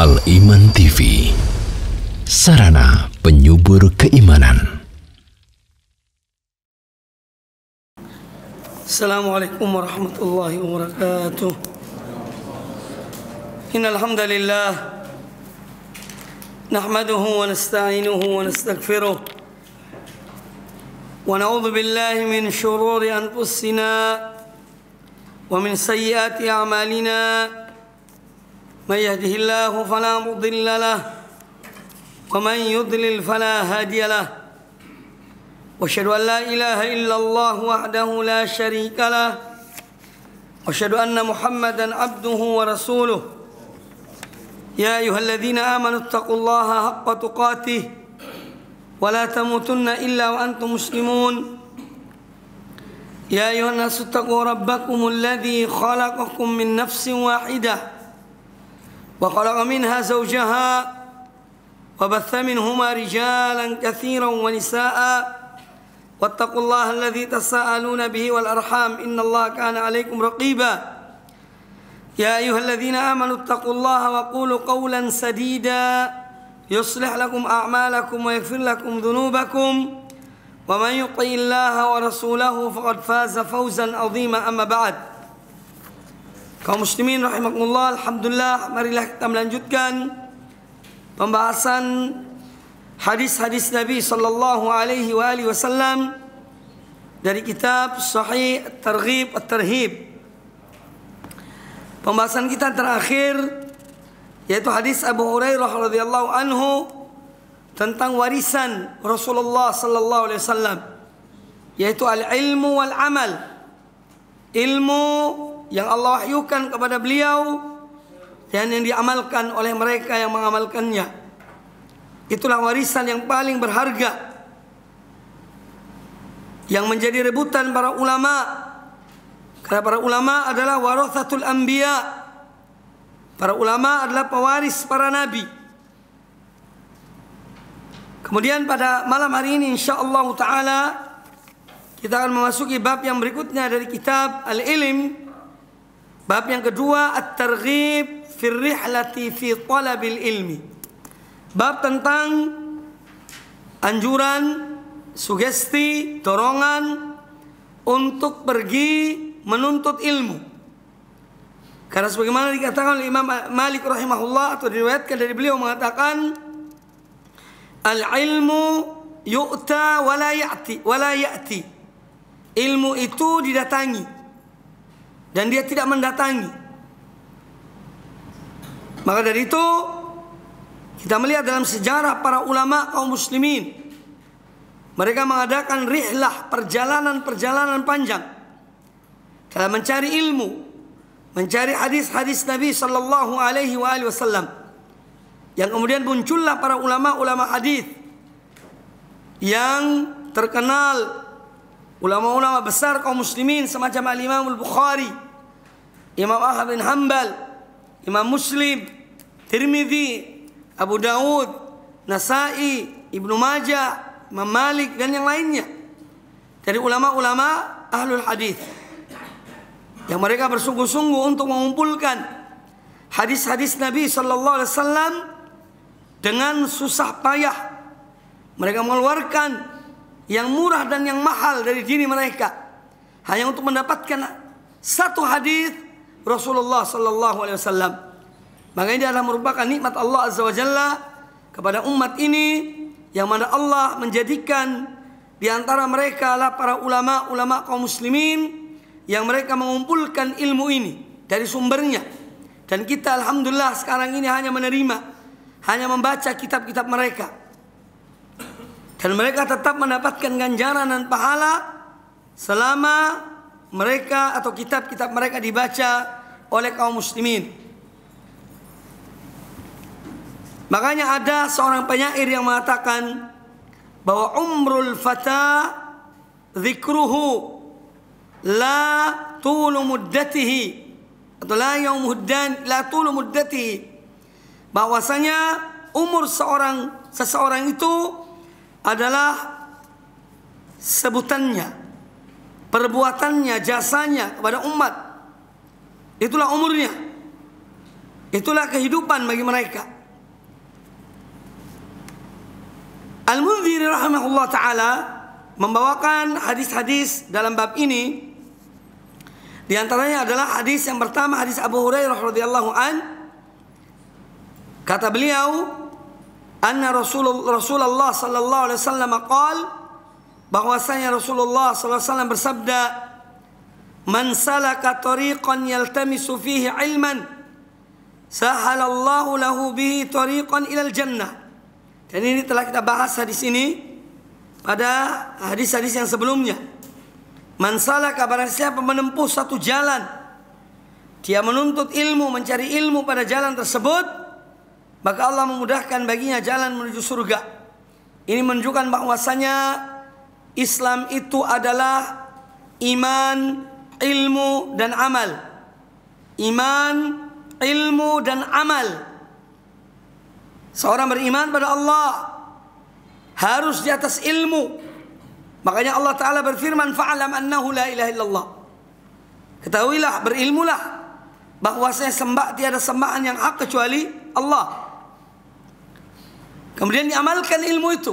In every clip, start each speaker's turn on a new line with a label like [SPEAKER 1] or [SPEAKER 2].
[SPEAKER 1] Al-Iman TV, sarana penyubur keimanan.
[SPEAKER 2] Assalamualaikum warahmatullahi wabarakatuh. Innal hamdalillah nahmaduhu wa nasta'inuhu wa nastaghfiruh wa na'udzu billahi min shururi anfusina wa min sayyiati a'malina. من يهده الله فلا مضل له ومن يضلل فلا هادي له واشهد ان لا اله الا الله وحده لا شريك له واشهد ان محمدا عبده ورسوله يا ايها الذين امنوا اتقوا الله حق تقاته ولا تموتن الا وانتم مسلمون يا ايها الناس اتقوا ربكم الذي خلقكم من نفس واحده وخلق منها زوجها وبث منهما رجالا كثيرا ونساء واتقوا الله الذي تساءلون به والأرحام إن الله كان عليكم رقيبا يا أيها الذين آمنوا اتقوا الله وقولوا قولا سديدا يصلح لكم أعمالكم ويغفر لكم ذنوبكم ومن يطع الله ورسوله فقد فاز فوزا عظيما أما بعد. Kaum muslimin rahimakumullah, alhamdulillah, marilah kita melanjutkan pembahasan hadis-hadis Nabi sallallahu alaihi wasallam dari kitab Sahih At-Targhib At-Tarhib. Pembahasan kita terakhir yaitu hadis Abu Hurairah radhiyallahu anhu tentang warisan Rasulullah sallallahu alaihi wasallam, yaitu al-ilmu wal amal. Ilmu yang Allah wahyukan kepada beliau dan yang diamalkan oleh mereka yang mengamalkannya. Itulah warisan yang paling berharga, yang menjadi rebutan para ulama. Karena para ulama adalah warathatul anbiya. Para ulama adalah pewaris para nabi. Kemudian pada malam hari ini insyaallah taala kita akan memasuki bab yang berikutnya dari kitab Al-Ilm. Bab yang kedua, At-Targhib fi rihlati fi talabil ilmi. Bab tentang anjuran, sugesti, dorongan untuk pergi menuntut ilmu. Karena sebagaimana dikatakan oleh Imam Malik rahimahullah, atau diriwayatkan dari beliau mengatakan, al-ilmu yu'ta wa la ya'ti. Ilmu itu didatangi dan dia tidak mendatangi. Maka dari itu kita melihat dalam sejarah para ulama kaum muslimin, mereka mengadakan rihlah, perjalanan panjang dalam mencari ilmu, mencari hadis-hadis Nabi sallallahu alaihi wasallam. Yang kemudian muncullah para ulama hadis yang terkenal, ulama-ulama besar kaum muslimin semacam Al-Imam Al-Bukhari, Imam Ahmad bin Hanbal, Imam Muslim, Tirmidzi, Abu Dawud, Nasai, Ibnu Majah, Imam Malik dan yang lainnya dari ulama-ulama ahlul hadis yang mereka bersungguh-sungguh untuk mengumpulkan hadis-hadis Nabi sallallahu alaihi wasallam dengan susah payah. Mereka mengeluarkan yang murah dan yang mahal dari diri mereka hanya untuk mendapatkan satu hadis Rasulullah sallallahu alaihi wasallam. Maka ini adalah merupakan nikmat Allah azza wa jalla kepada umat ini, yang mana Allah menjadikan di antara mereka adalah para ulama kaum muslimin yang mereka mengumpulkan ilmu ini dari sumbernya. Dan kita alhamdulillah sekarang ini hanya menerima, hanya membaca kitab-kitab mereka. Dan mereka tetap mendapatkan ganjaran dan pahala selama mereka atau kitab-kitab mereka dibaca oleh kaum muslimin. Makanya ada seorang penyair yang mengatakan bahwa umrul fata dzikruhu la tulu muddatihi, atau la yaumuddan la tulu muddatihi, bahwasanya umur seseorang itu adalah sebutannya, perbuatannya, jasanya kepada umat. Itulah umurnya. Itulah kehidupan bagi mereka. Al-Mundhiri rahimahullah ta'ala membawakan hadis-hadis dalam bab ini. Di antaranya adalah hadis yang pertama, hadis Abu Hurairah radhiyallahu an. Kata beliau, anna Rasulullah sallallahu alaihi wasallam qala, bahwasanya Rasulullah sallallahu alaihi wasallam bersabda, man salaka tariqan yaltamisu fihi ilman sahalallahu lahu bihi tariqan ilal jannah. Dan ini telah kita bahas hadis ini pada hadis-hadis yang sebelumnya. Man salaka, barang siapa menempuh satu jalan, dia menuntut ilmu, mencari ilmu pada jalan tersebut, maka Allah memudahkan baginya jalan menuju surga. Ini menunjukkan bahwasanya Islam itu adalah iman, ilmu, dan amal. Iman, ilmu, dan amal. Seorang beriman pada Allah harus di atas ilmu. Makanya Allah Ta'ala berfirman, fa'alam annahu la ilaha illallah. Ketahuilah, berilmulah bahwasanya tiada sembahan yang hak kecuali Allah. Kemudian diamalkan ilmu itu.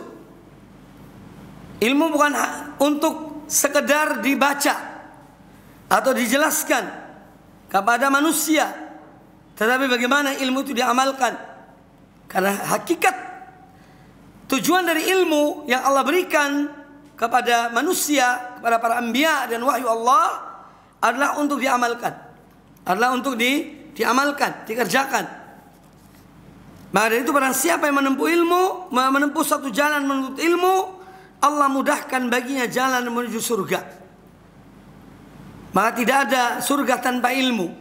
[SPEAKER 2] Ilmu bukan untuk sekedar dibaca atau dijelaskan kepada manusia, tetapi bagaimana ilmu itu diamalkan. Karena hakikat tujuan dari ilmu yang Allah berikan kepada manusia, kepada para anbiya dan wahyu Allah adalah untuk diamalkan. Adalah untuk diamalkan, dikerjakan. Maka dari itu barang siapa yang menempuh ilmu, menempuh satu jalan menuntut ilmu, Allah mudahkan baginya jalan menuju surga. Maka tidak ada surga tanpa ilmu.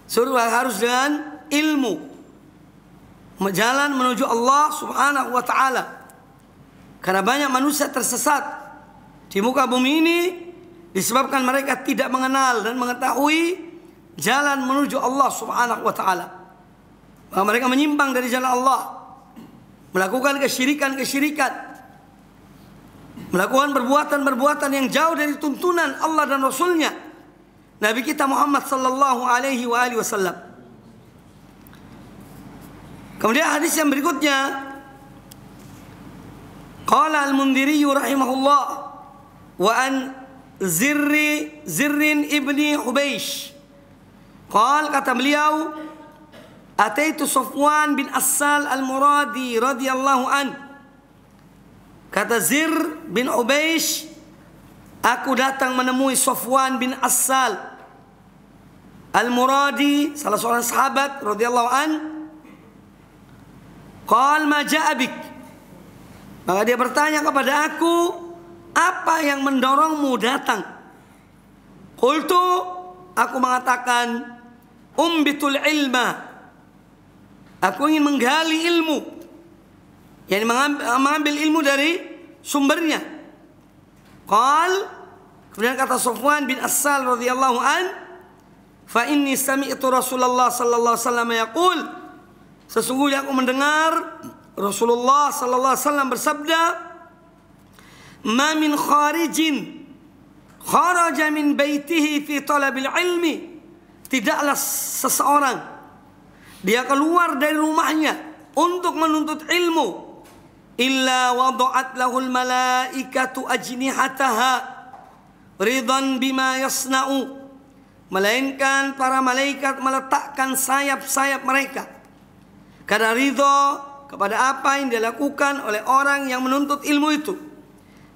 [SPEAKER 2] Surga harus dengan ilmu. Jalan menuju Allah subhanahu wa ta'ala. Karena banyak manusia tersesat di muka bumi ini disebabkan mereka tidak mengenal dan mengetahui jalan menuju Allah subhanahu wa ta'ala. Maka mereka menyimpang dari jalan Allah, melakukan kesyirikan-kesyirikan, melakukan perbuatan-perbuatan yang jauh dari tuntunan Allah dan Rasulnya, Nabi kita Muhammad sallallahu alaihi wasallam. Kemudian hadis yang berikutnya, qala al-Mundhiri rahimahullah wa an Zirrin ibni Hubeish, kata beliau, ataitu Safwan bin Assal al-Muradi radhiyallahu an. Kata Zir bin Hubeish, aku datang menemui Safwan bin Assal al-Muradi, salah seorang sahabat radhiyallahu an. Qal ma ja'a bik, maka dia bertanya kepada aku, apa yang mendorongmu datang? Qultu, aku mengatakan, umbitul ilma, aku ingin menggali ilmu, yakni mengambil ilmu dari sumbernya. Qal, kemudian kata Safwan bin Assal radhiyallahu an, fa inni sami'tu Rasulullah sallallahu alaihi wasallam yaqul, sesungguhnya aku mendengar Rasulullah sallallahu alaihi wasallam bersabda, "Ma min kharijin kharaja min baitihi fi talabil ilmi." Tidaklah seseorang dia keluar dari rumahnya untuk menuntut ilmu, illa wada'at lahul malaikatu ajnihataha ridan bima yasna'u, melainkan para malaikat meletakkan sayap-sayap mereka karena ridho kepada apa yang dilakukan oleh orang yang menuntut ilmu itu.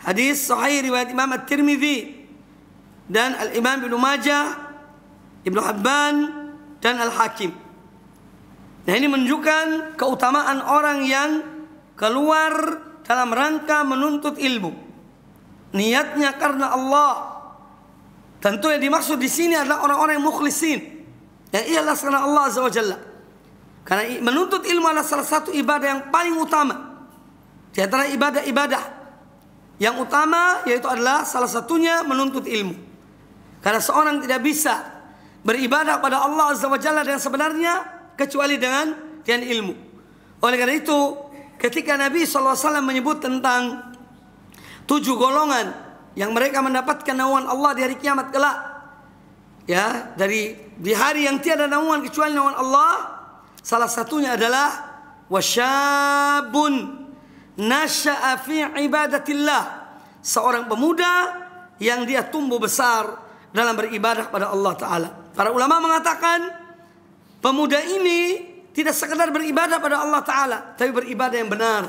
[SPEAKER 2] Hadis sahih riwayat Imam At-Tirmidzi dan Al-Imam Ibnu Majah, Ibnu Hibban dan Al-Hakim. Nah, ini menunjukkan keutamaan orang yang keluar dalam rangka menuntut ilmu. Niatnya karena Allah. Tentu yang dimaksud di sini adalah orang-orang yang mukhlisin. Yang ialah karena Allah Azza wa Jalla. Karena menuntut ilmu adalah salah satu ibadah yang paling utama di antara ibadah-ibadah. Yang utama yaitu adalah salah satunya menuntut ilmu. Karena seorang tidak bisa beribadah pada Allah Azza wa Jalla dengan sebenarnya kecuali dengan ilmu. Oleh karena itu, ketika Nabi SAW menyebut tentang 7 golongan yang mereka mendapatkan naungan Allah di hari kiamat kelak, ya, di hari yang tiada naungan kecuali naungan Allah, Salah satunya adalah wasyabun nasya'a fi ibadatillah, seorang pemuda yang dia tumbuh besar dalam beribadah pada Allah Ta'ala. Para ulama mengatakan pemuda ini tidak sekedar beribadah pada Allah Ta'ala, tapi beribadah yang benar,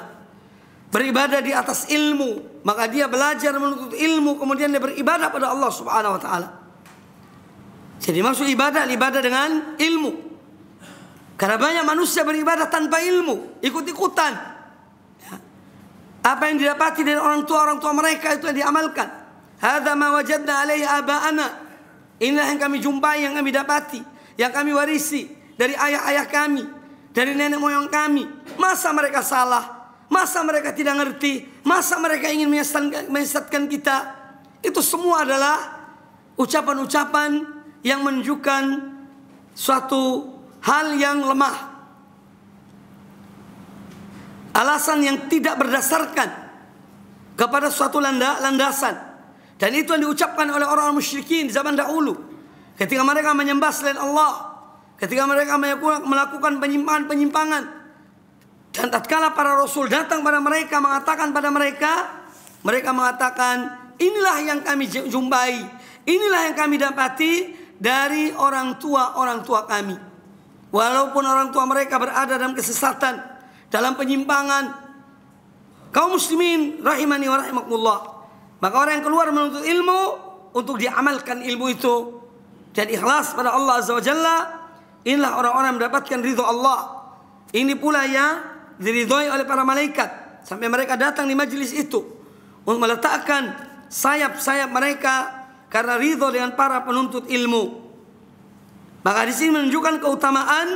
[SPEAKER 2] beribadah di atas ilmu. Maka dia belajar menuntut ilmu, kemudian dia beribadah pada Allah Subhanahu Wa Ta'ala. Jadi maksud ibadah dengan ilmu. Karena banyak manusia beribadah tanpa ilmu, ikut-ikutan. Ya. Apa yang didapati dari orang tua mereka itu yang diamalkan. Hadza ma wajadna alaihi aba'ana. Inilah yang kami jumpai, yang kami dapati, yang kami warisi dari ayah-ayah kami, dari nenek moyang kami. Masa mereka salah? Masa mereka tidak ngerti? Masa mereka ingin menyesatkan kita? Itu semua adalah ucapan-ucapan yang menunjukkan suatu hal yang lemah, alasan yang tidak berdasarkan kepada suatu landasan. Dan itu yang diucapkan oleh orang-orang musyrikin di zaman dahulu, ketika mereka menyembah selain Allah, ketika mereka melakukan penyimpangan. Dan tatkala para rasul datang pada mereka, mengatakan pada mereka, mereka mengatakan, inilah yang kami jumpai, inilah yang kami dapati dari orang tua kami. Walaupun orang tua mereka berada dalam kesesatan, dalam penyimpangan. Kaum muslimin rahimani wa rahimakumullah, maka orang yang keluar menuntut ilmu untuk diamalkan ilmu itu dan ikhlas pada Allah Azza wa Jalla, inilah orang-orang mendapatkan ridho Allah. Ini pula yang diridhoi oleh para malaikat, sampai mereka datang di majlis itu untuk meletakkan sayap-sayap mereka karena ridho dengan para penuntut ilmu. Maka di sini menunjukkan keutamaan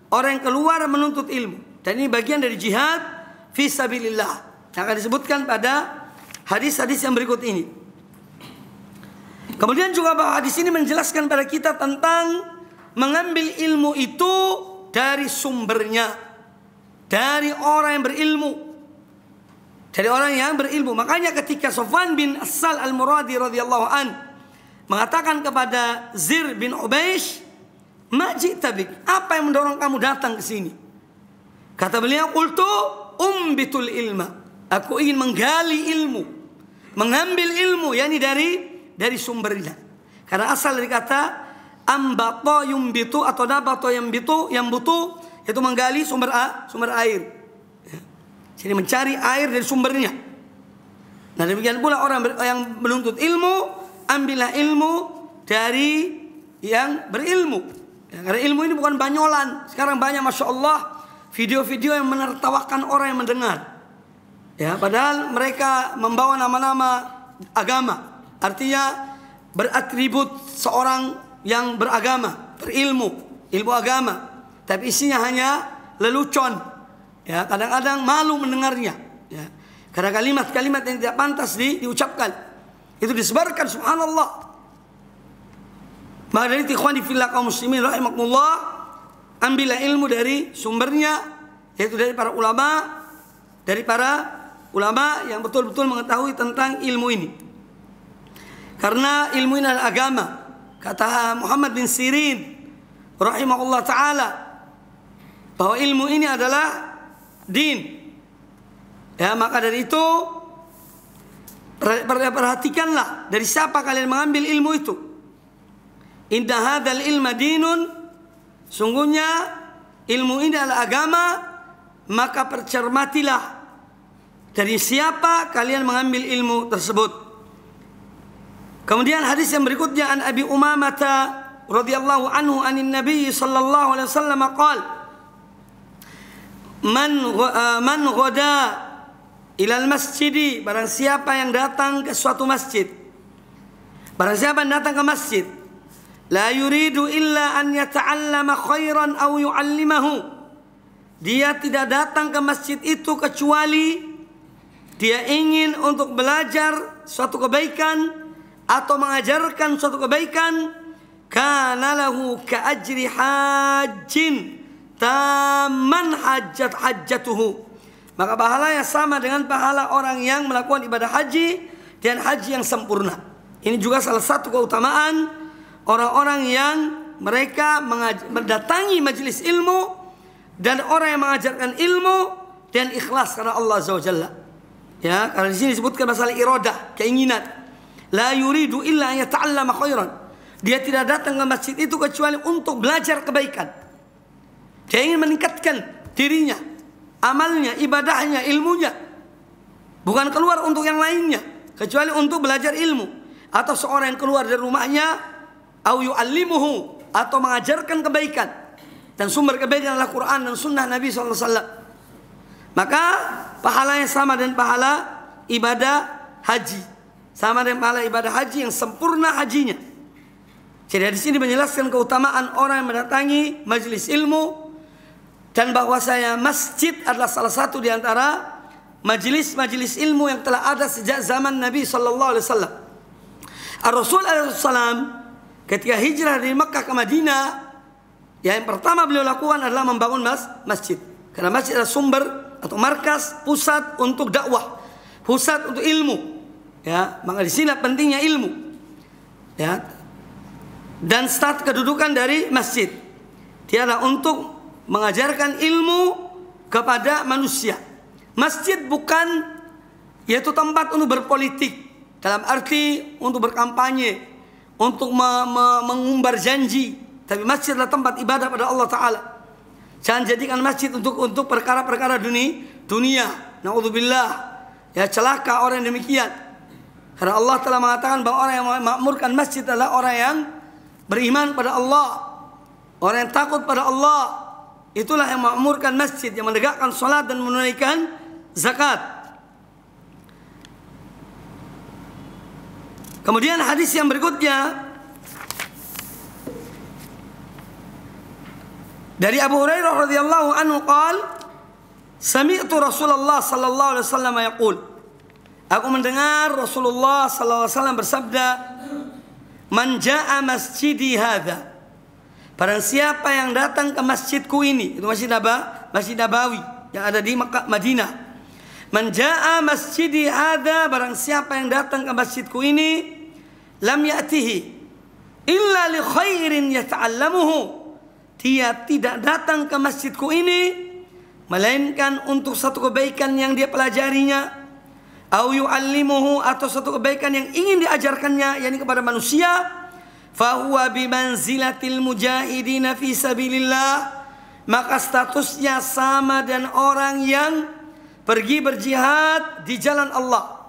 [SPEAKER 2] orang yang keluar menuntut ilmu. Dan ini bagian dari jihad fi sabilillah yang akan disebutkan pada hadis-hadis yang berikut ini. Kemudian juga bahwa hadis ini menjelaskan pada kita tentang mengambil ilmu itu dari sumbernya, dari orang yang berilmu, dari orang yang berilmu. Makanya ketika Sofwan bin Asal al-Muradi radhiyallahu an mengatakan kepada Zir bin Ubaish, Maj'tabik, apa yang mendorong kamu datang ke sini? Kata beliau, qultu umbitul ilma, aku ingin menggali ilmu, mengambil ilmu, yakni dari sumbernya. Karena asal dari kata ambata yumbitu atau nabato yambitu, yambutu itu menggali sumber air. Jadi mencari air dari sumbernya. Nah demikian pula orang yang menuntut ilmu, ambillah ilmu dari yang berilmu. Ya, karena ilmu ini bukan banyolan. Sekarang banyak masya Allah video-video yang menertawakan orang yang mendengar. Ya, padahal mereka membawa nama-nama agama, artinya beratribut seorang yang beragama, berilmu, ilmu agama, tapi isinya hanya lelucon. Ya, kadang-kadang malu mendengarnya. Ya, karena kalimat-kalimat yang tidak pantas diucapkan itu disebarkan, subhanallah. Maka dari ikhwani fillah kaum muslimin rahimakumullah, ambillah ilmu dari sumbernya, yaitu dari para ulama, yang betul-betul mengetahui tentang ilmu ini. Karena ilmu ini adalah agama. Kata Muhammad bin Sirin rahimahullah taala bahwa ilmu ini adalah din. Ya, maka dari itu perhatikanlah dari siapa kalian mengambil ilmu itu. Inna hadzal ilma dinun, sungguhnya ilmu ini adalah agama, maka percermatilah dari siapa kalian mengambil ilmu tersebut. Kemudian hadis yang berikutnya, an Abi Umamah radhiyallahu anhu anin Nabi sallallahu alaihi wasallam qala, man ghada ilal masjidi, barang siapa yang datang ke suatu masjid, barang siapa yang datang ke masjid, la yuridu illa an yata'allama khairan aw yu'allimahu, dia tidak datang ke masjid itu kecuali dia ingin untuk belajar suatu kebaikan atau mengajarkan suatu kebaikan, kana lahu ka ajri hajjin tamman hajjatuhu, maka pahalanya sama dengan pahala orang yang melakukan ibadah haji dan haji yang sempurna. Ini juga salah satu keutamaan orang-orang yang mereka mendatangi majelis ilmu dan orang yang mengajarkan ilmu dan ikhlas karena Allah Azza wa Jalla. Ya, karena di sini disebutkan masalah iradah, keinginan. La yuridu illa an yata'allama khairan. Dia tidak datang ke masjid itu kecuali untuk belajar kebaikan. Dia ingin meningkatkan dirinya, amalnya, ibadahnya, ilmunya. Bukan keluar untuk yang lainnya, kecuali untuk belajar ilmu. Atau seorang yang keluar dari rumahnya, au yu'allimuhu, atau mengajarkan kebaikan. Dan sumber kebaikan adalah Quran dan sunnah Nabi SAW. Maka pahalanya sama dengan pahala ibadah haji. Sama dengan pahala ibadah haji yang sempurna hajinya. Jadi di sini menjelaskan keutamaan orang yang mendatangi majelis ilmu, dan bahwasanya masjid adalah salah satu di antara majelis-majelis ilmu yang telah ada sejak zaman Nabi sallallahu alaihi wasallam. Ar-Rasul alaihi wasallam ketika hijrah dari Makkah ke Madinah, yang pertama beliau lakukan adalah membangun masjid. Karena masjid adalah sumber atau markas, pusat untuk dakwah, pusat untuk ilmu. Ya, maka di sini pentingnya ilmu. Ya. Dan start kedudukan dari masjid, dia adalah untuk mengajarkan ilmu kepada manusia. Masjid bukan yaitu tempat untuk berpolitik, dalam arti untuk berkampanye, untuk mengumbar janji. Tapi masjid adalah tempat ibadah pada Allah Ta'ala. Jangan jadikan masjid untuk perkara-perkara dunia. Na'udzubillah. Ya, celaka orang yang demikian. Karena Allah telah mengatakan bahwa orang yang memakmurkan masjid adalah orang yang beriman pada Allah, orang yang takut pada Allah. Itulah yang memakmurkan masjid, yang menegakkan salat dan menunaikan zakat. Kemudian hadis yang berikutnya dari Abu Hurairah radhiyallahu anhu qala, sami'tu Rasulullah sallallahu alaihi wasallam yaqul, aku mendengar Rasulullah sallallahu alaihi wasallam bersabda, man jaa masjidi hadza, barang siapa yang datang ke masjidku ini, itu Masjid Nabawi yang ada di Makkah, Madinah. Man jaa masjidi hadza, barang siapa yang datang ke masjidku ini, lam ya'tihi illa li khairin yata'allamuhu, dia tidak datang ke masjidku ini melainkan untuk satu kebaikan yang dia pelajarinya, au yu'allimuhu, atau satu kebaikan yang ingin diajarkannya, yakni kepada manusia, fahuwa bimanzilatil mujahidina fi sabilillah, maka statusnya sama dengan orang yang pergi berjihad di jalan Allah.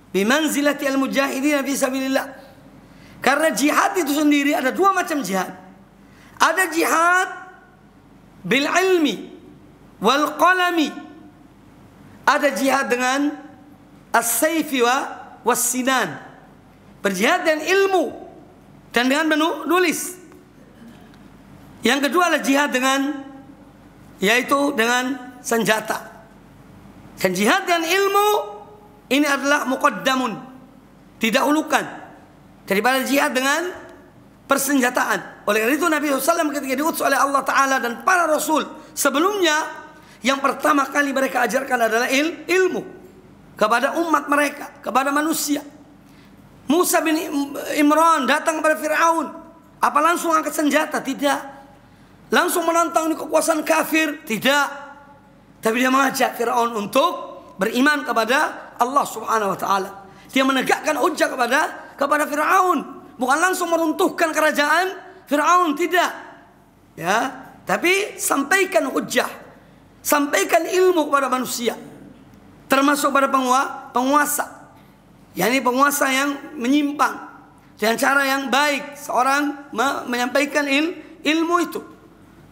[SPEAKER 2] Bimanzilatil mujahidina fi sabilillah. Karena jihad itu sendiri ada dua macam jihad. Ada jihad bil ilmi wal qalami. Ada jihad dengan as-sayfi was sinan, berjihad dengan ilmu dan dengan menulis. Yang kedua adalah jihad dengan, yaitu dengan senjata. Dan jihad dengan ilmu ini adalah muqaddamun, didahulukan daripada jihad dengan persenjataan. Oleh karena itu Nabi SAW ketika diutus oleh Allah Ta'ala dan para Rasul sebelumnya, yang pertama kali mereka ajarkan adalah ilmu kepada umat mereka, kepada manusia. Musa bin Imran datang kepada Fir'aun, apa langsung angkat senjata? Tidak. Langsung menantang kekuasaan kafir? Tidak. Tapi dia mengajak Fir'aun untuk beriman kepada Allah Subhanahu wa Ta'ala. Dia menegakkan hujjah kepada Fir'aun, bukan langsung meruntuhkan kerajaan Fir'aun, tidak. Ya, tapi sampaikan hujjah, sampaikan ilmu kepada manusia, termasuk pada penguasa, yakni penguasa yang menyimpang dengan cara yang baik, seorang menyampaikan ilmu itu.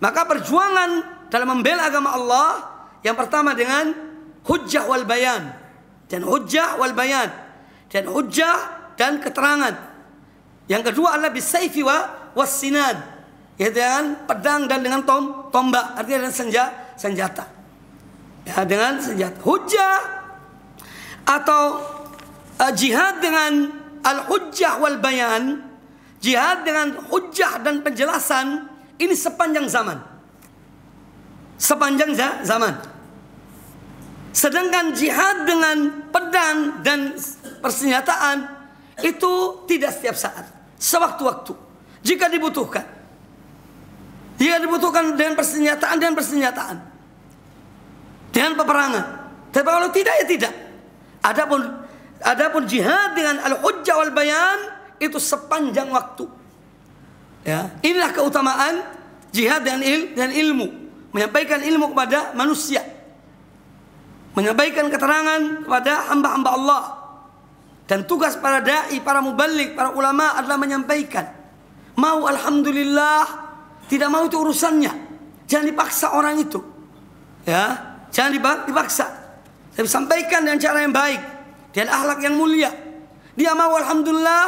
[SPEAKER 2] Maka perjuangan dalam membela agama Allah yang pertama dengan hujjah wal bayan, dan hujjah wal bayan, dan hujjah dan keterangan. Yang kedua adalah bisayfi was sinan, yaitu dengan pedang dan dengan tombak, artinya dengan senjata. Ya, dengan senjata. Hujjah atau jihad dengan al-hujjah wal bayan, jihad dengan hujjah dan penjelasan, ini sepanjang zaman. Sepanjang zaman. Sedangkan jihad dengan pedang dan persenjataan itu tidak setiap saat, sewaktu-waktu, jika dibutuhkan. Jika dibutuhkan dengan persenjataan, dengan peperangan. Tapi kalau tidak, ya tidak. Adapun jihad dengan al-hujjah wal bayan itu sepanjang waktu. Ya, inilah keutamaan jihad dengan ilmu, menyampaikan ilmu kepada manusia, menyampaikan keterangan kepada hamba-hamba Allah. Dan tugas para dai, para muballigh, para ulama adalah menyampaikan. Mau alhamdulillah, tidak mau itu urusannya. Jangan dipaksa orang itu. Ya, jangan dipaksa. Tapi sampaikan dengan cara yang baik, dengan akhlak yang mulia. Dia mau alhamdulillah,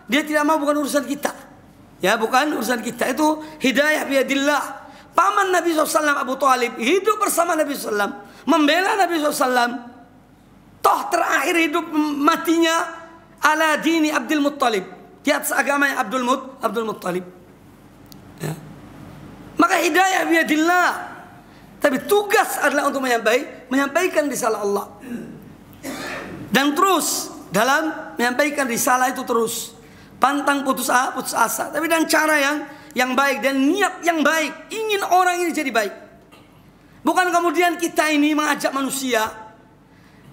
[SPEAKER 2] dia tidak mau bukan urusan kita. Ya, bukan urusan kita. Itu hidayah biadillah. Paman Nabi SAW Abu Thalib hidup bersama Nabi SAW, membela Nabi SAW. Toh terakhir hidup matinya ala dini Abdul Muttalib, di atas agamanya Abdul Muttalib. Ya. Maka hidayah biadillah. Tapi tugas adalah untuk menyampaikan risalah Allah. Dan terus dalam menyampaikan risalah itu terus pantang putus asa. Tapi dengan cara yang baik dan niat yang baik, ingin orang ini jadi baik. Bukan kemudian kita ini mengajak manusia,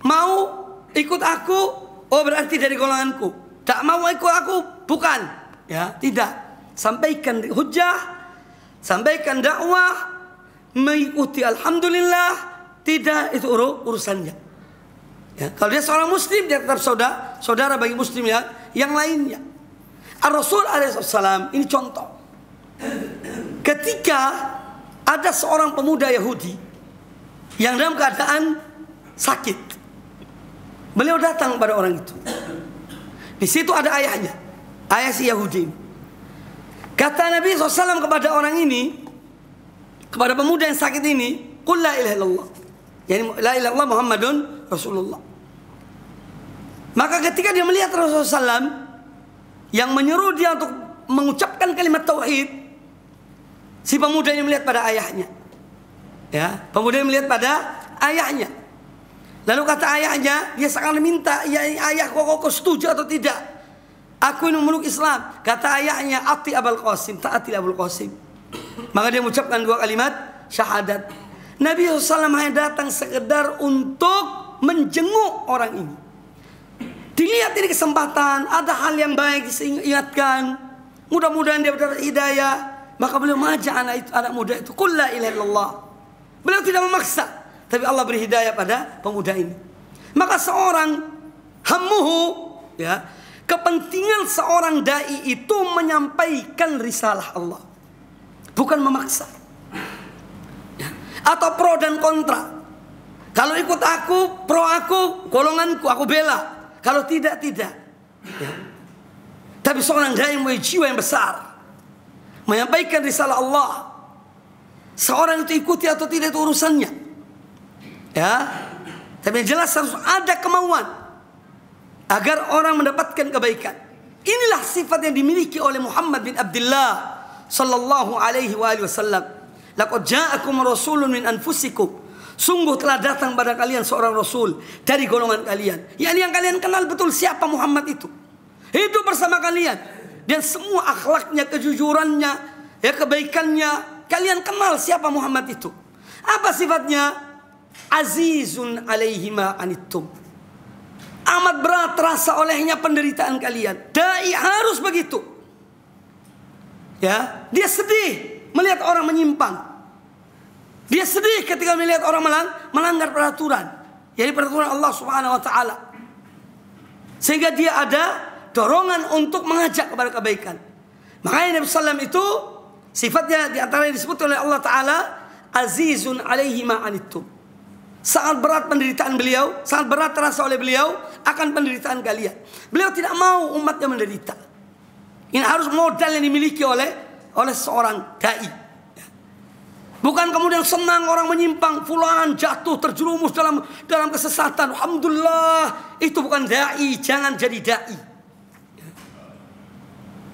[SPEAKER 2] mau ikut aku, oh berarti dari golonganku. Tak mau ikut aku, bukan. Ya, tidak. Sampaikan hujjah, sampaikan dakwah, mengikuti alhamdulillah, tidak itu urusannya. Ya, kalau dia seorang muslim, dia tetap saudara bagi muslim yang lainnya. Ar-Rasul alaihissalam ini contoh. Ketika ada seorang pemuda Yahudi yang dalam keadaan sakit, beliau datang pada orang itu. Di situ ada ayahnya, ayah si Yahudi. Kata Nabi SAW kepada orang ini, kepada pemuda yang sakit ini, "Qul la ilaha illallah." Yani la ilaha illallah Muhammadun Rasulullah. Maka ketika dia melihat Rasulullah SAW yang menyuruh dia untuk mengucapkan kalimat tauhid, si pemuda ini melihat pada ayahnya. Ya, pemuda ini melihat pada ayahnya. Lalu kata ayahnya, dia sekarang minta, ya ayah kok setuju atau tidak? Aku ini memeluk Islam. Kata ayahnya, ati Abul Qasim, taati Abul Qasim. Maka dia mengucapkan 2 kalimat syahadat. Nabi SAW hanya datang sekedar untuk menjenguk orang ini. Dilihat ini kesempatan, ada hal yang baik diingatkan. Mudah-mudahan dia mendapat hidayah. Maka beliau mengajak anak muda itu, "Qul la ilaha illallah." Beliau tidak memaksa, tapi Allah beri hidayah pada pemuda ini. Maka seorang hammuhu, ya, kepentingan seorang dai itu menyampaikan risalah Allah, bukan memaksa. Ya. Atau pro dan kontra. Kalau ikut aku, pro aku, golonganku, aku bela. Kalau tidak, tidak. Ya. Tapi seorang dai mempunyai jiwa yang besar, menyampaikan risalah Allah. Seorang itu ikuti atau tidak itu urusannya. Ya, tapi yang jelas harus ada kemauan agar orang mendapatkan kebaikan. Inilah sifat yang dimiliki oleh Muhammad bin Abdullah sallallahu alaihi wasallam. Laqad ja'akum rasulun min anfusikum. Sungguh telah datang pada kalian seorang rasul dari golongan kalian. Yang kalian kenal betul siapa Muhammad itu. Hidup bersama kalian dan semua akhlaknya, kejujurannya, ya kebaikannya, kalian kenal siapa Muhammad itu. Apa sifatnya? Azizun alaihi ma anittum. Amat berat terasa olehnya penderitaan kalian. Dai harus begitu. Ya, dia sedih melihat orang menyimpang. Dia sedih ketika melihat orang melanggar peraturan, jadi peraturan Allah Subhanahu wa taala. Sehingga dia ada dorongan untuk mengajak kepada kebaikan. Makanya Nabi sallallahu alaihi wasallam itu sifatnya di antara yang disebut oleh Allah taala azizun alaihi ma anittum. Sangat berat penderitaan beliau, sangat berat terasa oleh beliau akan penderitaan kalian. Beliau tidak mau umatnya menderita. Ini harus modal yang dimiliki oleh seorang dai. Bukan kemudian senang orang menyimpang, fulan jatuh terjerumus dalam kesesatan. Alhamdulillah, itu bukan dai, jangan jadi dai.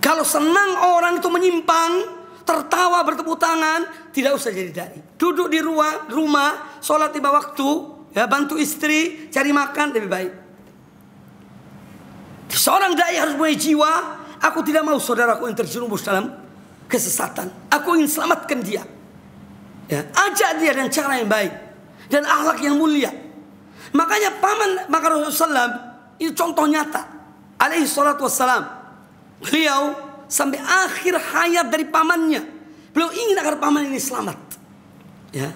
[SPEAKER 2] Kalau senang orang itu menyimpang, tertawa bertepuk tangan, tidak usah jadi dai. Duduk di rumah, sholat tiba waktu, ya bantu istri, cari makan lebih baik. Seorang dai harus punya jiwa. Aku tidak mau saudaraku yang terjerumus dalam kesesatan. Aku ingin selamatkan dia. Ya, ajak dia dengan cara yang baik dan akhlak yang mulia. Makanya maka Rasulullah SAW itu contoh nyata. Alaihi salatu wassalam. Beliau sampai akhir hayat dari pamannya, beliau ingin agar paman ini selamat. Ya.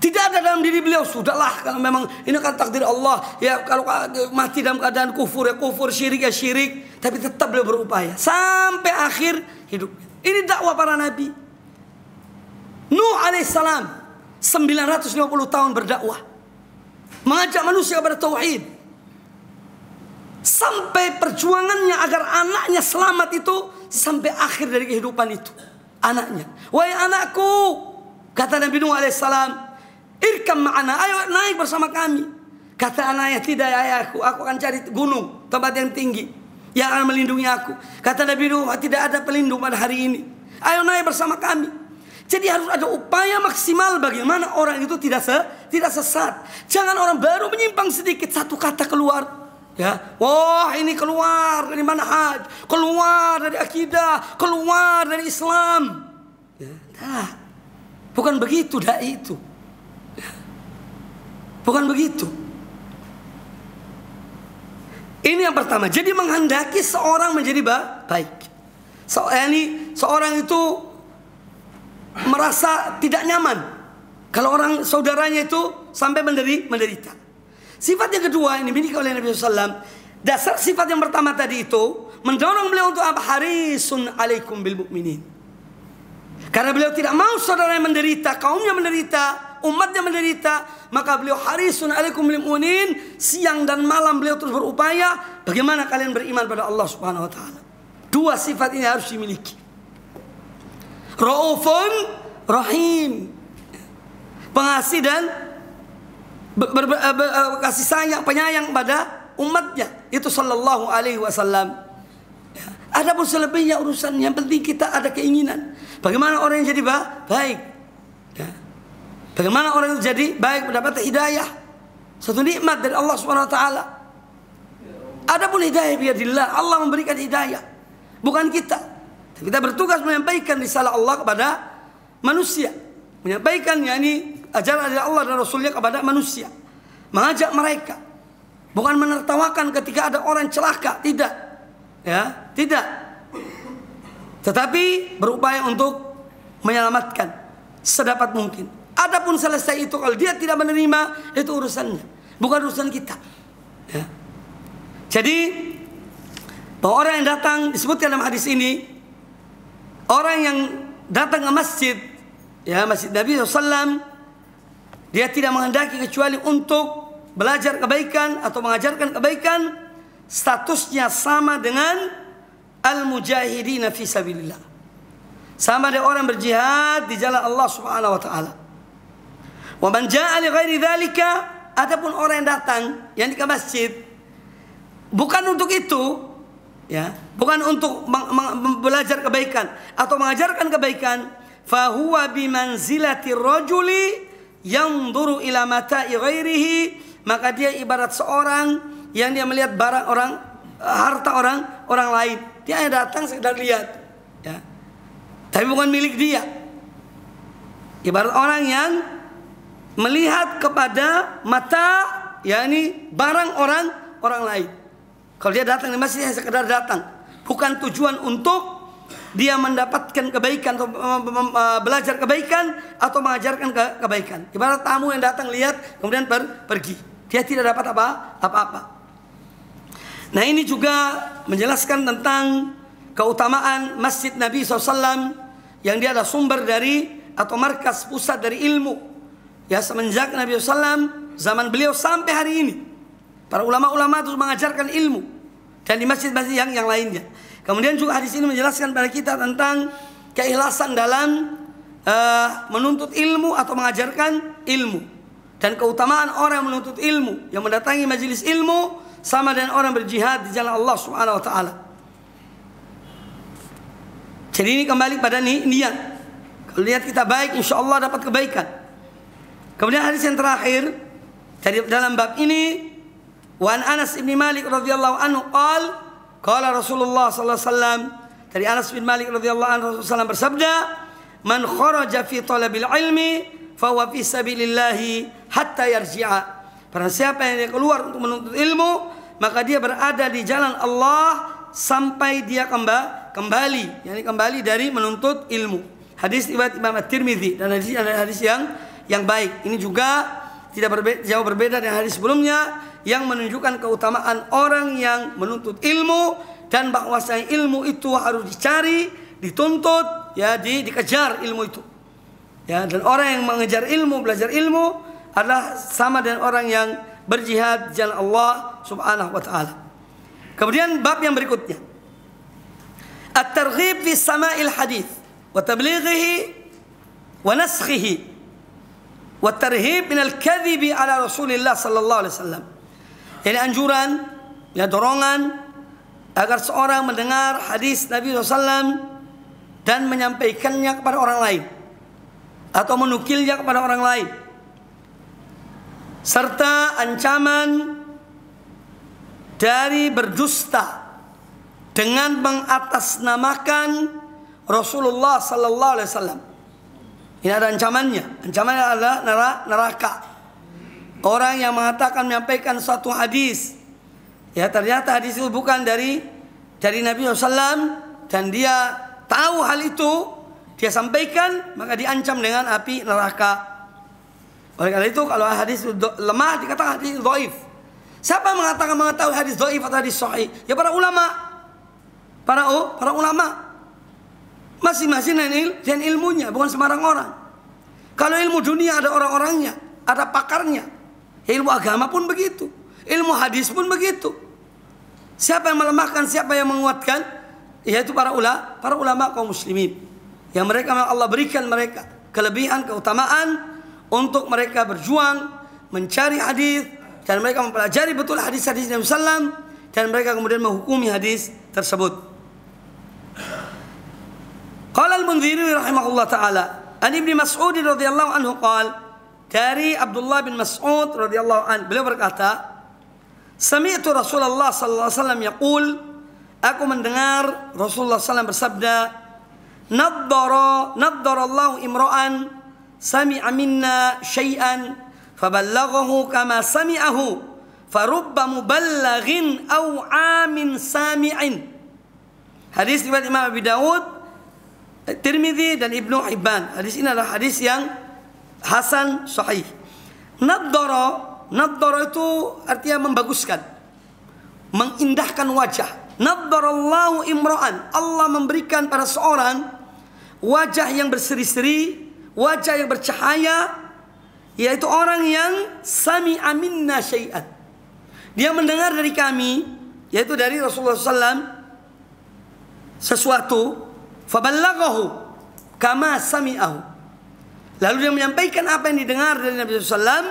[SPEAKER 2] Tidak ada dalam diri beliau, sudahlah kalau memang ini kan takdir Allah, ya kalau mati dalam keadaan kufur ya kufur, syirik ya syirik, tapi tetap beliau berupaya sampai akhir hidupnya. Ini dakwah para nabi. Nuh alaihissalam 950 tahun berdakwah, mengajak manusia kepada tauhid, sampai perjuangannya agar anaknya selamat itu sampai akhir dari kehidupan itu. Anaknya, wahai anakku, kata Nabi Nuh alaihissalam, irkam ma'ana, ayo naik bersama kami. Kata anaknya, tidak ya ayahku, aku akan cari gunung, tempat yang tinggi yang akan melindungi aku. Kata Nabi Nuh, tidak ada pelindung pada hari ini, ayo naik bersama kami. Jadi harus ada upaya maksimal bagaimana orang itu tidak sesat. Jangan orang baru menyimpang sedikit, satu kata keluar, ya, wah ini keluar dari manhaj, keluar dari akidah, keluar dari Islam. Ya, nah, bukan begitu dai itu. Ya, bukan begitu. Ini yang pertama. Jadi menghendaki seorang menjadi baik. Seorang itu merasa tidak nyaman kalau orang saudaranya itu sampai menderita. Sifat yang kedua ini dimiliki oleh Nabi SAW. Dasar sifat yang pertama tadi itu mendorong beliau untuk apa? Harisun alaikum bil mu'minin. Karena beliau tidak mau saudaranya menderita, kaumnya menderita, umatnya menderita, maka beliau harisun alaikum bil mu'minin. Siang dan malam beliau terus berupaya bagaimana kalian beriman pada Allah Subhanahu wa taala. Dua sifat ini harus dimiliki. Raufun Rahim, pengasih dan kasih sayang, penyayang pada umatnya, itu sallallahu alaihi wasallam. Ya. Adapun selebihnya urusan, yang penting kita ada keinginan bagaimana orang yang jadi baik. Ya. Bagaimana orang yang jadi baik mendapat hidayah, satu nikmat dari Allah Subhanahu wa taala. Adapun hidayah biadillah, Allah memberikan hidayah, bukan kita. Kita bertugas menyampaikan risalah Allah kepada manusia, menyampaikan yakni ajaran dari Allah dan Rasulnya kepada manusia, mengajak mereka, bukan menertawakan ketika ada orang celaka, tidak, ya, tidak, tetapi berupaya untuk menyelamatkan sedapat mungkin. Adapun selesai itu kalau dia tidak menerima, itu urusannya, bukan urusan kita. Ya. Jadi bahwa orang yang datang disebutkan dalam hadis ini, orang yang datang ke masjid, ya masjid Nabi SAW, dia tidak menghendaki kecuali untuk belajar kebaikan atau mengajarkan kebaikan, statusnya sama dengan al-mujahidina fi sabilillah, sama dengan orang berjihad di jalan Allah Subhanahu wa taala. Wa man jaa'a li ghairi dzalika, adapun orang yang datang yang ke masjid bukan untuk itu, ya, bukan untuk belajar kebaikan atau mengajarkan kebaikan, fahuwa bimanzilati rajuli yanzuru ila mata'i ghairihi, maka dia ibarat seorang yang dia melihat barang orang, harta orang lain. Dia hanya datang sekedar lihat, ya, tapi bukan milik dia. Ibarat orang yang melihat kepada mata, yakni barang orang lain. Kalau dia datang di masjid hanya sekedar datang, bukan tujuan untuk dia mendapatkan kebaikan atau belajar kebaikan atau mengajarkan kebaikan. Ibarat tamu yang datang lihat kemudian pergi, dia tidak dapat apa-apa. Nah, ini juga menjelaskan tentang keutamaan Masjid Nabi SAW yang dia adalah sumber dari atau markas pusat dari ilmu. Ya, semenjak Nabi SAW zaman beliau sampai hari ini, para ulama-ulama terus mengajarkan ilmu, dan di masjid-masjid yang lainnya. Kemudian juga hadis ini menjelaskan pada kita tentang keikhlasan dalam menuntut ilmu atau mengajarkan ilmu, dan keutamaan orang yang menuntut ilmu, yang mendatangi majelis ilmu, sama dengan orang berjihad di jalan Allah Subhanahu wa taala. Jadi ini kembali pada niat. Kalau niat kita baik, insya Allah dapat kebaikan. Kemudian hadis yang terakhir dari dalam bab ini, wa an Anas bin Malik radhiyallahu anhu qala Rasulullah sallallahu alaihi wasallam, dari Anas bin Malik radhiyallahu anhu Rasulullah bersabda, man kharaja fi talabil ilmi fa huwa fi sabilillahi hatta yarji'a. Barang siapa yang dia keluar untuk menuntut ilmu, maka dia berada di jalan Allah sampai dia kembali, yakni kembali dari menuntut ilmu. Hadis riwayat Imam At-Tirmidzi dan hadis yang baik. Ini juga jauh berbeda dengan hadis sebelumnya yang menunjukkan keutamaan orang yang menuntut ilmu dan bahwasanya ilmu itu harus dicari, dituntut, ya, dikejar ilmu itu. Ya, dan orang yang mengejar ilmu, belajar ilmu adalah sama dengan orang yang berjihad jalan Allah Subhanahu wa taala. Kemudian bab yang berikutnya, at-targhib fi sama'il hadis wa tablighihi wa naskhihi wa tarhib min al-kadhibi ala Rasulillah sallallahu alaihi wasallam. Ini anjuran, ya, dorongan agar seorang mendengar hadis Nabi SAW dan menyampaikannya kepada orang lain atau menukilnya kepada orang lain, serta ancaman dari berdusta dengan mengatasnamakan Rasulullah sallallahu alaihi wasallam. Ini ada ancamannya. Ancamannya adalah neraka. Orang yang mengatakan, menyampaikan suatu hadis, ya, ternyata hadis itu bukan dari Nabi SAW dan dia tahu hal itu, dia sampaikan, maka diancam dengan api neraka. Oleh karena itu kalau hadis lemah dikatakan hadis dhaif. Siapa yang mengatakan mengetahui hadis dhaif atau hadis sahih? Ya para ulama. Para ulama. Masing-masing dan ilmunya, bukan sembarang orang. Kalau ilmu dunia ada orang-orangnya, ada pakarnya. Ilmu agama pun begitu. Ilmu hadis pun begitu. Siapa yang melemahkan, siapa yang menguatkan? Yaitu para ulama kaum muslimin. Yang mereka, Allah berikan mereka kelebihan, keutamaan untuk mereka berjuang mencari hadis dan mereka mempelajari betul hadis-hadis Nabi sallam dan mereka kemudian menghukumi hadis tersebut. Qala al-Mundhiri rahimahullah taala, an Ibnu Mas'ud radhiyallahu anhu qala, dari Abdullah bin Mas'ud radhiyallahu anhu, beliau berkata, sami'tu Rasulullah sallallahu alaihi wasallam yaqul, aku mendengar Rasulullah sallallahu bersabda, naddarallahu imra'an sami'a minna syai'an faballaghahu kama sami'ahu farubba muballighin aw 'amin sami'in. Hadis riwayat Imam Abi Daud, Tirmidzi dan Ibnu Hibban. Hadis ini adalah hadis yang hasan sahih. Naddara itu artinya membaguskan, mengindahkan wajah. Naddarallahu imra'an, Allah memberikan pada seorang wajah yang berseri-seri, wajah yang bercahaya, yaitu orang yang sami'a minna syai'an. Dia mendengar dari kami, yaitu dari Rasulullah SAW, sesuatu, faballaghahu kama sami'ahu. Lalu dia menyampaikan apa yang didengar dari Nabi SAW,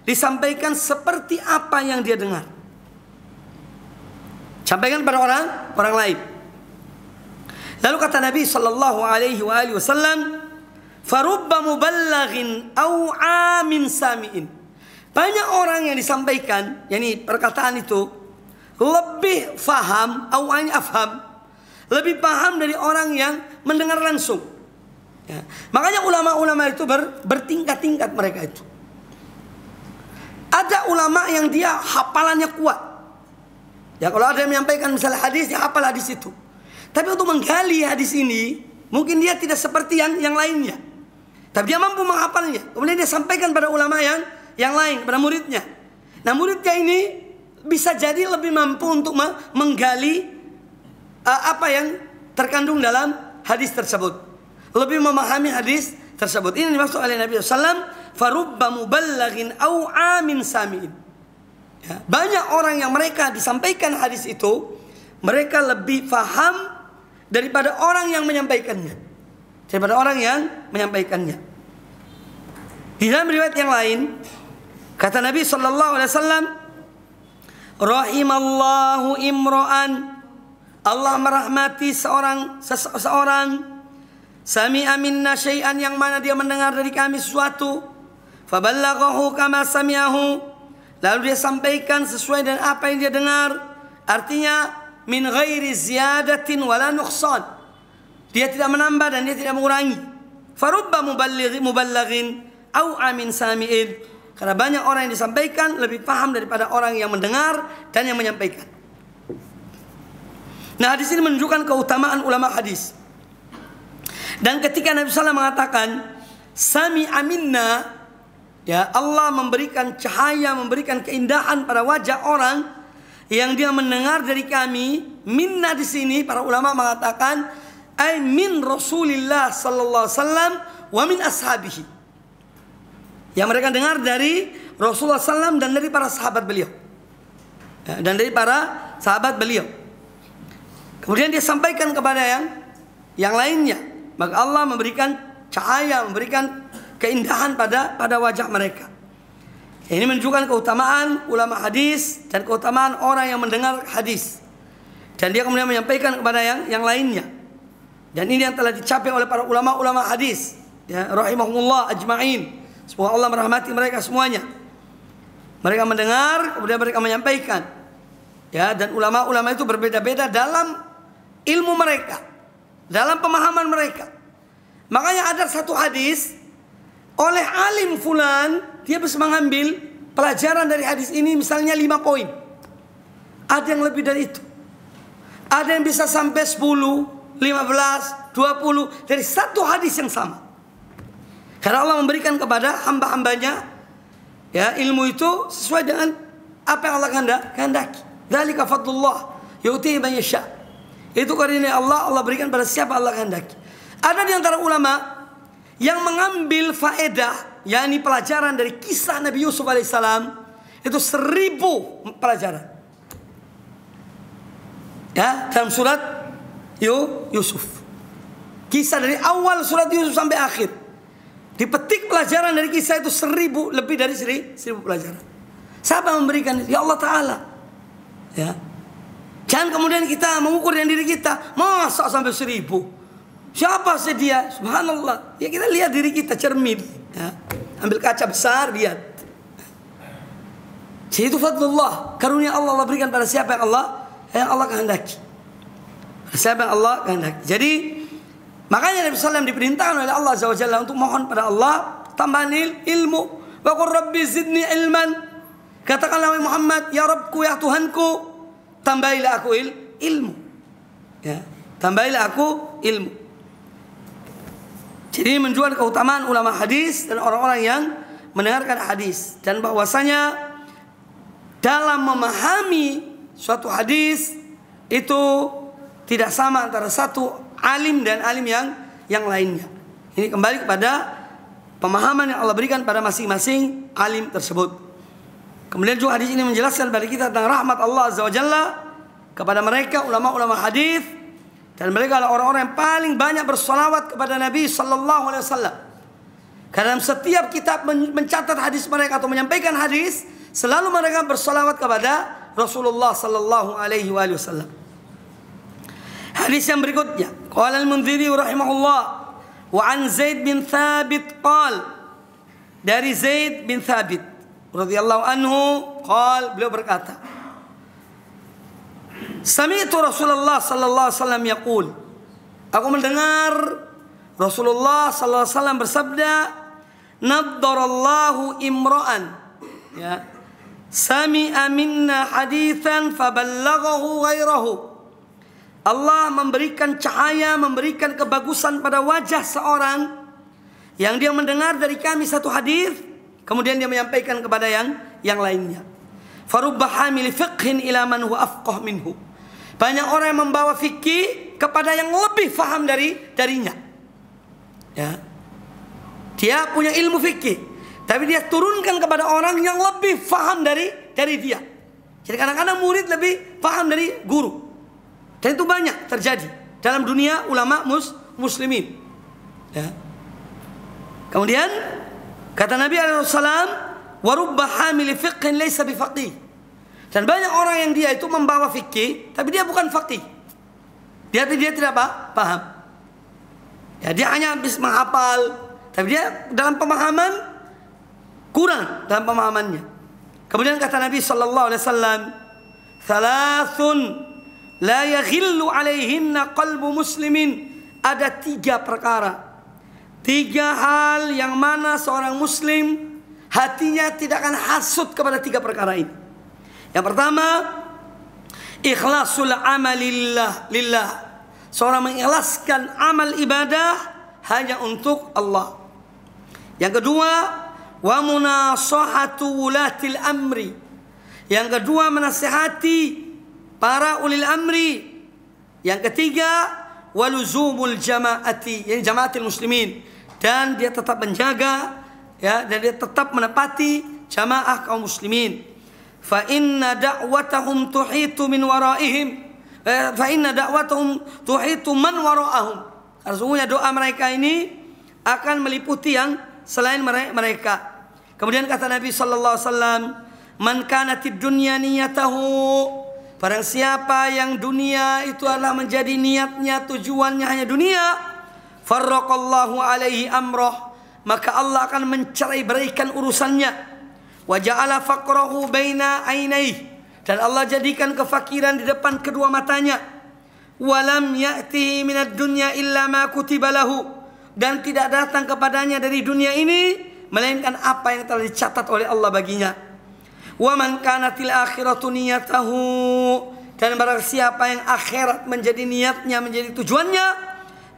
[SPEAKER 2] disampaikan seperti apa yang dia dengar. Sampaikan pada orang lain. Lalu kata Nabi sallallahu alaihi wasallam, farubba muballighin aw 'amin sami'in. Banyak orang yang disampaikan, yakni perkataan itu lebih faham, afham, lebih paham dari orang yang mendengar langsung. Ya. Makanya ulama-ulama itu bertingkat-tingkat mereka itu. Ada ulama yang dia hafalannya kuat. Ya, kalau ada yang menyampaikan misalnya hadis, dia hafal hadis itu. Tapi untuk menggali hadis ini, mungkin dia tidak seperti yang lainnya. Tapi dia mampu menghafalnya. Kemudian dia sampaikan pada ulama yang lain, pada muridnya. Nah, muridnya ini bisa jadi lebih mampu untuk menggali apa yang terkandung dalam hadis tersebut, lebih memahami hadis tersebut. Ini dimaksud oleh Nabi SAW, farubba muballighin aw 'amin sami'in. Ya, banyak orang yang mereka disampaikan hadis itu, mereka lebih faham daripada orang yang menyampaikannya. Di dalam riwayat yang lain, kata Nabi sallallahu alaihi wasallam, rahimallahu imra'an, Allah merahmati seseorang sami'a minna syai'an, yang mana dia mendengar dari kami sesuatu, faballaghahu kama sami'ahu, lalu dia sampaikan sesuai dengan apa yang dia dengar. Artinya min ghairi ziyadatin wala nuqsan, dia tidak menambah dan dia tidak mengurangi. Farubba muballighin au amin sami'in. Karena banyak orang yang disampaikan lebih paham daripada orang yang mendengar dan yang menyampaikan. Nah, hadis ini menunjukkan keutamaan ulama hadis. Dan ketika Nabi SAW mengatakan sami'a minna, ya, Allah memberikan cahaya, memberikan keindahan pada wajah orang yang dia mendengar dari kami. Minna di sini para ulama mengatakan ay min Rasulillah sallallahu alaihi wasallam wa min ashabihi. Yang mereka dengar dari Rasulullah SAW dan dari para sahabat beliau, ya, dan dari para sahabat beliau. Kemudian dia sampaikan kepada yang lainnya. Maka Allah memberikan cahaya, memberikan keindahan pada wajah mereka. Ini menunjukkan keutamaan ulama hadis dan keutamaan orang yang mendengar hadis. Dan dia kemudian menyampaikan kepada yang lainnya. Dan ini yang telah dicapai oleh para ulama-ulama hadis, ya, rahimahumullah ajma'in. Semoga Allah merahmati mereka semuanya. Mereka mendengar, kemudian mereka menyampaikan. Ya, dan ulama-ulama itu berbeda-beda dalam ilmu mereka, dalam pemahaman mereka. Makanya ada satu hadis oleh alim fulan, dia bisa mengambil pelajaran dari hadis ini misalnya 5 poin. Ada yang lebih dari itu. Ada yang bisa sampai 10, 15, 20 dari satu hadis yang sama. Karena Allah memberikan kepada hamba-hambanya, ya, ilmu itu sesuai dengan apa yang Allah kehendaki. Dzalika fadlullah yu'tihi man yasha. Itu karunia Allah berikan pada siapa Allah kehendaki. Ada di antara ulama yang mengambil faedah, yakni pelajaran dari kisah Nabi Yusuf alaihissalam, itu 1000 pelajaran. Ya, dalam surat Yusuf. Kisah dari awal surat Yusuf sampai akhir. Dipetik pelajaran dari kisah itu 1000, lebih dari 1000 pelajaran. Siapa yang memberikan? Ya Allah Ta'ala. Ya. Jangan kemudian kita mengukur dengan diri kita. Masa sampai 1000? Siapa sih dia? Subhanallah. Ya, kita lihat diri kita, cermin. Ya. Ambil kaca besar, lihat. Jadi itu fadlullah. Karunia Allah berikan pada siapa yang Allah kehendaki. Siapa yang Allah kehendaki. Jadi makanya Nabi SAW diperintahkan oleh Allah Azza wa Jalla untuk mohon pada Allah tambahan ilmu. Wa qur rabbi zidni ilman. Katakanlah wahai Muhammad, ya Rabbku, ya Tuhanku, tambahilah aku ilmu. Ya, tambahilah aku ilmu. Jadi menunjukkan keutamaan ulama hadis dan orang-orang yang mendengarkan hadis, dan bahwasanya dalam memahami suatu hadis itu tidak sama antara satu alim dan alim yang lainnya. Ini kembali kepada pemahaman yang Allah berikan pada masing-masing alim tersebut. Kemudian juga hadis ini menjelaskan kepada kita tentang rahmat Allah Azza wa Jalla kepada mereka ulama-ulama hadis, dan mereka adalah orang-orang yang paling banyak bersolawat kepada Nabi Sallallahu Alaihi Wasallam. Karena setiap kitab mencatat hadis mereka atau menyampaikan hadis, selalu mereka bersolawat kepada Rasulullah Sallallahu Alaihi Wasallam. Hadis yang berikutnya, qala al-Mundhiri rahimahullah, wa an Zaid bin Thabit qal, dari Zaid bin Thabit radhiyallahu anhu qal, beliau berkata, sami'tu Rasulullah sallallahu alaihi wasallam yaqul, aku mendengar Rasulullah sallallahu alaihi wasallam bersabda, naddarallahu imra'an, ya, sami'a minna haditsan faballaghahu ghairahu. Allah memberikan cahaya, memberikan kebagusan pada wajah seorang yang dia mendengar dari kami satu hadis, kemudian dia menyampaikan kepada yang lainnya. Farubba hamil fiqhin ila man huwa afqah minhu. Banyak orang yang membawa fikih kepada yang lebih faham darinya. Ya. Dia punya ilmu fikih, tapi dia turunkan kepada orang yang lebih faham dari dia. Jadi kadang-kadang murid lebih faham dari guru. Dan itu banyak terjadi dalam dunia ulama muslimin. Ya. Kemudian kata Nabi SAW, warubba hamil fiqhin laysa bifaqih. Dan banyak orang yang dia itu membawa fikih, tapi dia bukan faqih. Dia tidak paham. Ya, dia hanya habis menghafal, tapi dia dalam pemahaman kurang dalam pemahamannya. Kemudian kata Nabi SAW, thalathun la yaghillu alaihinna qalbu muslimin. Ada 3 perkara 3 hal yang mana seorang muslim hatinya tidak akan hasut kepada 3 perkara ini. Yang pertama, ikhlasul amalillah lillah. Seorang mengikhlaskan amal ibadah hanya untuk Allah. Yang kedua, wa munasahatu wulatil amri. Yang kedua, menasihati para ulil amri. Yang ketiga, waluzumul jamaati, yani jamaatil muslimin, dan dia tetap menjaga, ya, dan dia tetap menepati jamaah kaum muslimin. Fa inna da'watahum tuhitu min waraihim, fa inna da'watahum tuhitu man waraahum. Karena sesungguhnya doa mereka ini akan meliputi yang selain mereka. Kemudian kata Nabi sallallahu alaihi wasallam, man kanatid dunya niyatahu, barang siapa yang dunia itu adalah menjadi niatnya, tujuannya hanya dunia, farraqallahu alaihi amrah, maka Allah akan mencerai-beraikan urusannya. Wa ja'ala faqrahu baina ainaihi, dan Allah jadikan kefakiran di depan kedua matanya. Wa lam ya'tihi minad dunya illa ma kutiba lahu, dan tidak datang kepadanya dari dunia ini melainkan apa yang telah dicatat oleh Allah baginya. Wa man kanatil akhiratu niyatahu, dan barang siapa yang akhirat menjadi niatnya, menjadi tujuannya,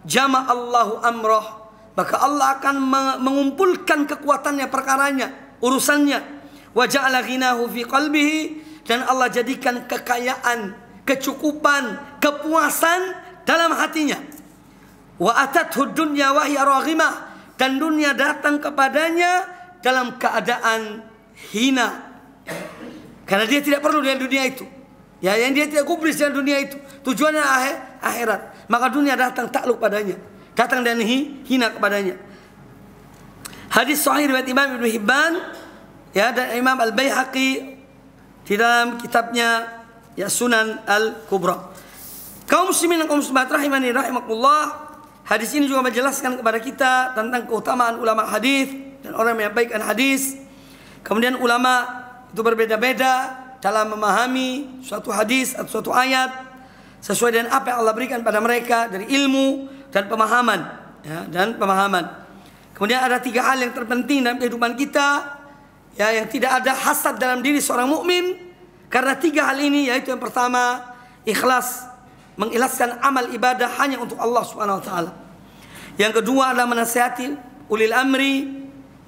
[SPEAKER 2] jama'allahu amrah, maka Allah akan mengumpulkan kekuatannya, perkaranya, urusannya. Wa ja'ala ghinahu fi qalbihi, dan Allah jadikan kekayaan, kecukupan, kepuasan dalam hatinya. Wa atathu dunya wa hiya raghimah, dan dunia datang kepadanya dalam keadaan hina. Karena dia tidak perlu dengan dunia itu, ya, yang dia tidak gubris dengan dunia itu, tujuannya akhirat, maka dunia datang takluk padanya, datang dan hina kepadanya. Hadis sahih riwayat Imam Ibnu Hibban, ya, dan Imam Al-Baihaqi di dalam kitabnya, ya, Sunan Al-Kubra. Kaum muslimin dan kaum muslimat rahimani rahimakumullah, hadis ini juga menjelaskan kepada kita tentang keutamaan ulama hadis dan orang yang menyampaikan hadis. Kemudian ulama itu berbeda-beda dalam memahami suatu hadis atau suatu ayat sesuai dengan apa yang Allah berikan pada mereka dari ilmu dan pemahaman, ya, dan pemahaman. Kemudian ada 3 hal yang terpenting dalam kehidupan kita, ya, yang tidak ada hasad dalam diri seorang mukmin karena 3 hal ini, yaitu yang pertama, ikhlas, mengikhlaskan amal ibadah hanya untuk Allah Subhanahu wa taala. Yang kedua adalah menasihati ulil amri,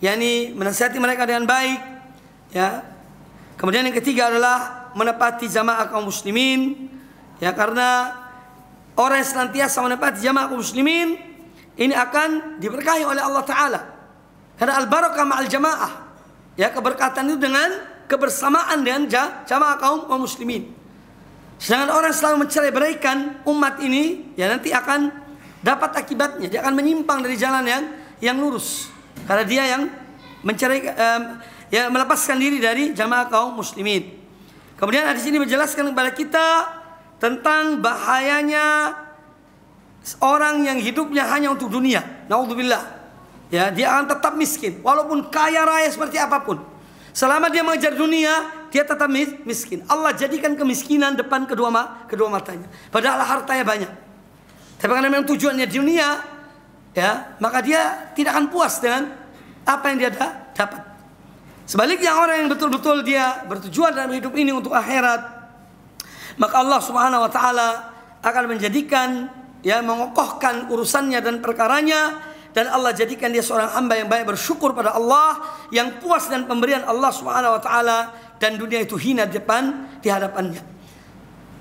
[SPEAKER 2] yakni menasihati mereka dengan baik, ya. Kemudian yang ketiga adalah menepati jamaah kaum muslimin, ya, karena orang yang senantiasa menepati jamaah kaum muslimin ini akan diberkahi oleh Allah Ta'ala. Karena al-barakah ma'al jamaah, ya, keberkatan itu dengan kebersamaan dengan jamaah kaum muslimin. Sedangkan orang yang selalu mencerai-beraikan umat ini, ya, nanti akan dapat akibatnya, dia akan menyimpang dari jalan yang lurus, karena dia yang ya, melepaskan diri dari jamaah kaum muslimin. Kemudian hadis ini menjelaskan kepada kita tentang bahayanya orang yang hidupnya hanya untuk dunia. Naudzubillah. Ya, dia akan tetap miskin walaupun kaya raya seperti apapun. Selama dia mengejar dunia, dia tetap miskin. Allah jadikan kemiskinan depan kedua matanya. Padahal hartanya banyak. Tapi karena memang tujuannya dunia, ya, maka dia tidak akan puas dengan apa yang dia dapat. Sebaliknya orang yang betul-betul dia bertujuan dalam hidup ini untuk akhirat, maka Allah Subhanahu wa taala akan menjadikan, ya, mengokohkan urusannya dan perkaranya, dan Allah jadikan dia seorang hamba yang banyak bersyukur pada Allah, yang puas dengan pemberian Allah Subhanahu wa taala, dan dunia itu hina di hadapannya.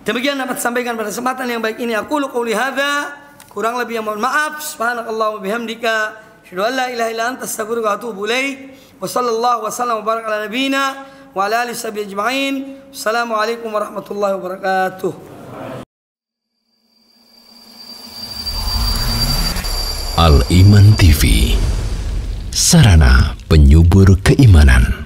[SPEAKER 2] Demikian dapat disampaikan pada kesempatan yang baik ini. Aku qouli hadza, kurang lebih yang mohon maaf. Subhanakallahumma bihamdika, asyhadu an la ilaha illa anta, astaghfiruka wa atubu ilaik. Wa sallallahu wa sallam wa baraka ala nabiyyina wa ala alihi washabihi ajma'in. Assalamualaikum warahmatullahi wabarakatuh.
[SPEAKER 1] Al-Iman TV, sarana penyubur keimanan.